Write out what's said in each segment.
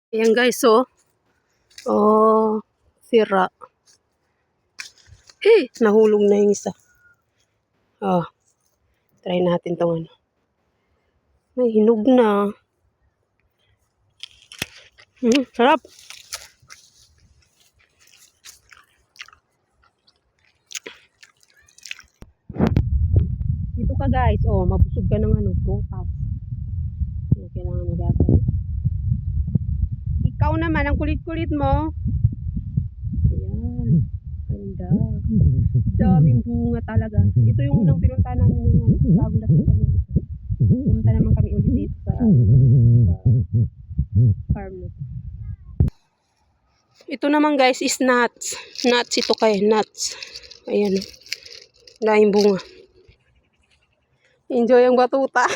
Ayan guys, oh. Oh, sira. Hey, nahulog na yung isa. Oh, try natin tong ano. Ay, hinog na. Sarap. Dito ka guys, oh, mabusog ka ng ano, prutas. Kailangan magagawin. Ikaw naman, ang kulit-kulit mo. Ayan. Ganda. Daming bunga talaga. Ito yung unang pinunta namin nung bagong dating kami dito. Pumunta naman kami ulit dito sa farm na. Ito naman guys is nuts. Nuts ito kay nuts. Ayan. Daming bunga. Enjoy ang batuta.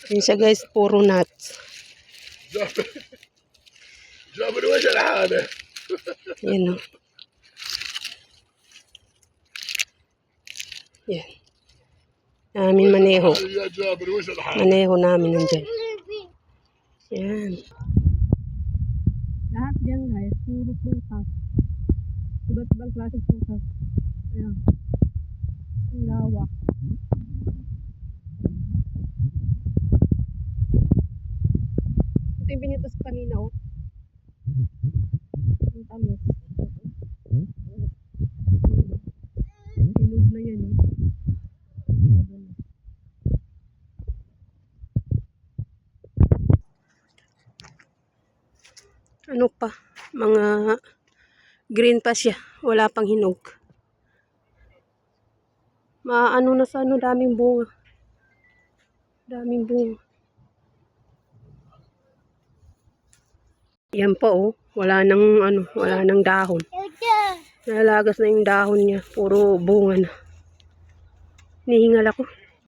Yan siya guys, puro nuts. Yan o. Yan. Namin maneho. Maneho namin nandyan. Yan. Lahat yan guys, puro prutas. Iba't ibang klaseng prutas. Ayan. Ang lawak. Ito yung binitas kanina oh. Ang tamis. Ilog na yan eh. Ano pa? Mga green pa siya. Wala pang hinog. Maano na sa ano, daming bunga. Daming bunga. Yan pa oh. Wala nang ano, wala nang dahon. Nalagas na yung dahon niya. Puro bunga na. Nihingal ako.